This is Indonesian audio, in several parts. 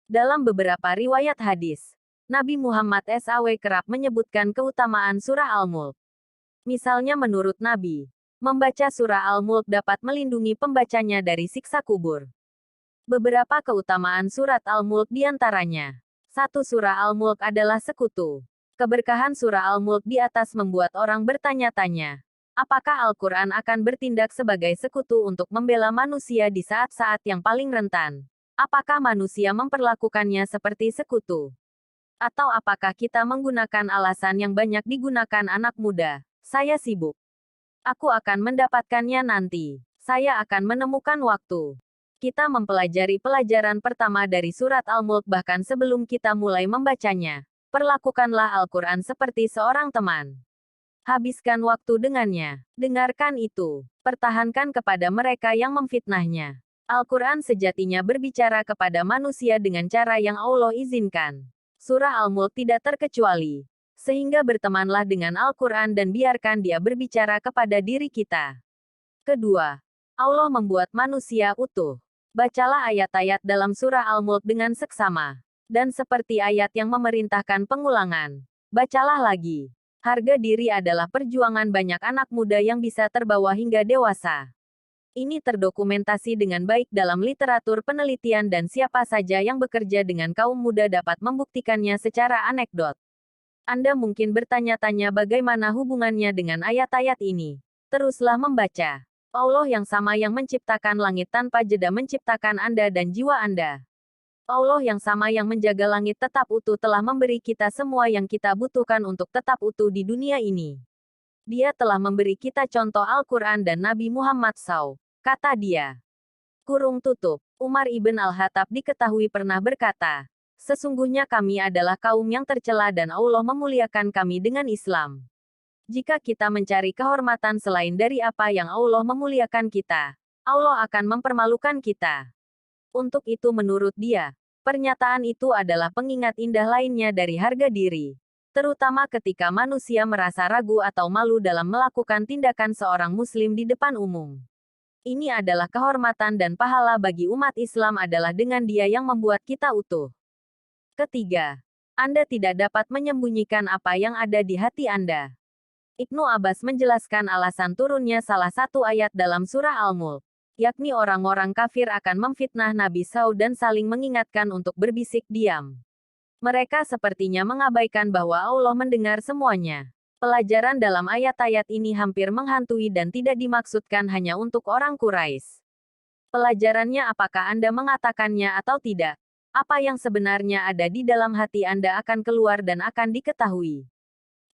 Dalam beberapa riwayat hadis, Nabi Muhammad SAW kerap menyebutkan keutamaan surah Al-Mulk. Misalnya menurut Nabi, membaca surah Al-Mulk dapat melindungi pembacanya dari siksa kubur. Beberapa keutamaan surat Al-Mulk diantaranya. 1. Surah Al-Mulk adalah sekutu. Keberkahan surah Al-Mulk di atas membuat orang bertanya-tanya, apakah Al-Quran akan bertindak sebagai sekutu untuk membela manusia di saat-saat yang paling rentan? Apakah manusia memperlakukannya seperti sekutu? Atau apakah kita menggunakan alasan yang banyak digunakan anak muda? Saya sibuk. Aku akan mendapatkannya nanti. Saya akan menemukan waktu. Kita mempelajari pelajaran pertama dari surat Al-Mulk bahkan sebelum kita mulai membacanya. Perlakukanlah Al-Quran seperti seorang teman. Habiskan waktu dengannya. Dengarkan itu. Pertahankan kepada mereka yang memfitnahnya. Al-Quran sejatinya berbicara kepada manusia dengan cara yang Allah izinkan. Surah Al-Mulk tidak terkecuali. Sehingga bertemanlah dengan Al-Quran dan biarkan dia berbicara kepada diri kita. Kedua, Allah membuat manusia utuh. Bacalah ayat-ayat dalam surah Al-Mulk dengan seksama. Dan seperti ayat yang memerintahkan pengulangan. Bacalah lagi. Harga diri adalah perjuangan banyak anak muda yang bisa terbawa hingga dewasa. Ini terdokumentasi dengan baik dalam literatur penelitian dan siapa saja yang bekerja dengan kaum muda dapat membuktikannya secara anekdot. Anda mungkin bertanya-tanya bagaimana hubungannya dengan ayat-ayat ini. Teruslah membaca. Allah yang sama yang menciptakan langit tanpa jeda menciptakan Anda dan jiwa Anda. Allah yang sama yang menjaga langit tetap utuh telah memberi kita semua yang kita butuhkan untuk tetap utuh di dunia ini. Dia telah memberi kita contoh Al-Quran dan Nabi Muhammad SAW, kata dia. Kurung tutup. Umar ibn Al-Khattab diketahui pernah berkata, sesungguhnya kami adalah kaum yang tercela dan Allah memuliakan kami dengan Islam. Jika kita mencari kehormatan selain dari apa yang Allah memuliakan kita, Allah akan mempermalukan kita. Untuk itu menurut dia, pernyataan itu adalah pengingat indah lainnya dari harga diri. Terutama ketika manusia merasa ragu atau malu dalam melakukan tindakan seorang muslim di depan umum. Ini adalah kehormatan dan pahala bagi umat Islam adalah dengan dia yang membuat kita utuh. Ketiga, Anda tidak dapat menyembunyikan apa yang ada di hati Anda. Ibnu Abbas menjelaskan alasan turunnya salah satu ayat dalam surah Al-Mulk, yakni orang-orang kafir akan memfitnah Nabi SAW dan saling mengingatkan untuk berbisik diam. Mereka sepertinya mengabaikan bahwa Allah mendengar semuanya. Pelajaran dalam ayat-ayat ini hampir menghantui dan tidak dimaksudkan hanya untuk orang Quraisy. Pelajarannya apakah Anda mengatakannya atau tidak? Apa yang sebenarnya ada di dalam hati Anda akan keluar dan akan diketahui.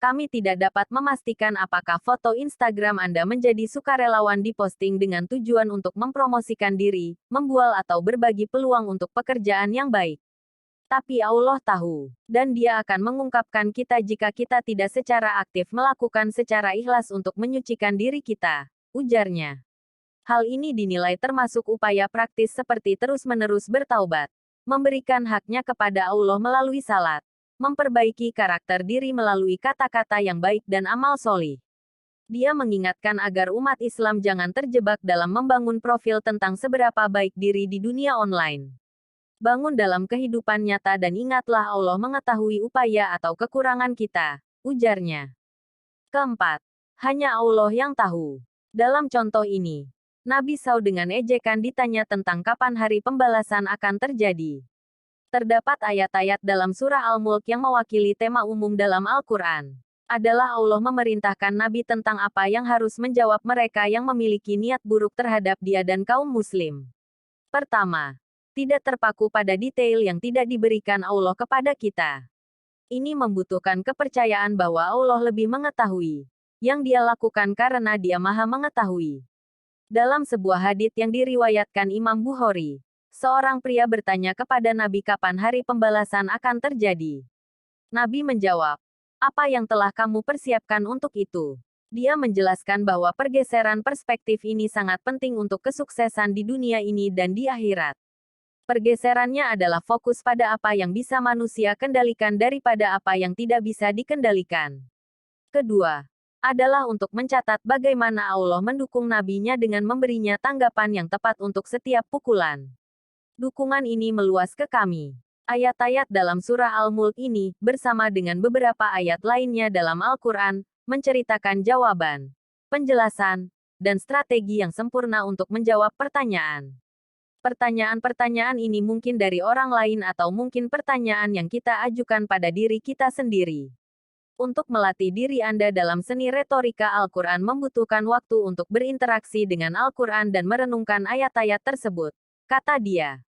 Kami tidak dapat memastikan apakah foto Instagram Anda menjadi sukarelawan diposting dengan tujuan untuk mempromosikan diri, membual atau berbagi peluang untuk pekerjaan yang baik. Tapi Allah tahu, dan Dia akan mengungkapkan kita jika kita tidak secara aktif melakukan secara ikhlas untuk menyucikan diri kita, ujarnya. Hal ini dinilai termasuk upaya praktis seperti terus-menerus bertaubat, memberikan haknya kepada Allah melalui salat, memperbaiki karakter diri melalui kata-kata yang baik dan amal solih. Dia mengingatkan agar umat Islam jangan terjebak dalam membangun profil tentang seberapa baik diri di dunia online. Bangun dalam kehidupan nyata dan ingatlah Allah mengetahui upaya atau kekurangan kita, ujarnya. Keempat, hanya Allah yang tahu. Dalam contoh ini, Nabi SAW dengan ejekan ditanya tentang kapan hari pembalasan akan terjadi. Terdapat ayat-ayat dalam surah Al-Mulk yang mewakili tema umum dalam Al-Quran. Adalah Allah memerintahkan Nabi tentang apa yang harus menjawab mereka yang memiliki niat buruk terhadap dia dan kaum muslim. Pertama, tidak terpaku pada detail yang tidak diberikan Allah kepada kita. Ini membutuhkan kepercayaan bahwa Allah lebih mengetahui yang dia lakukan karena dia maha mengetahui. Dalam sebuah hadits yang diriwayatkan Imam Bukhari, seorang pria bertanya kepada Nabi kapan hari pembalasan akan terjadi. Nabi menjawab, apa yang telah kamu persiapkan untuk itu? Dia menjelaskan bahwa pergeseran perspektif ini sangat penting untuk kesuksesan di dunia ini dan di akhirat. Pergeserannya adalah fokus pada apa yang bisa manusia kendalikan daripada apa yang tidak bisa dikendalikan. Kedua, adalah untuk mencatat bagaimana Allah mendukung nabinya dengan memberinya tanggapan yang tepat untuk setiap pukulan. Dukungan ini meluas ke kami. Ayat-ayat dalam surah Al-Mulk ini, bersama dengan beberapa ayat lainnya dalam Al-Quran, menceritakan jawaban, penjelasan, dan strategi yang sempurna untuk menjawab pertanyaan. Pertanyaan-pertanyaan ini mungkin dari orang lain atau mungkin pertanyaan yang kita ajukan pada diri kita sendiri. Untuk melatih diri Anda dalam seni retorika Al-Quran membutuhkan waktu untuk berinteraksi dengan Al-Quran dan merenungkan ayat-ayat tersebut, kata dia.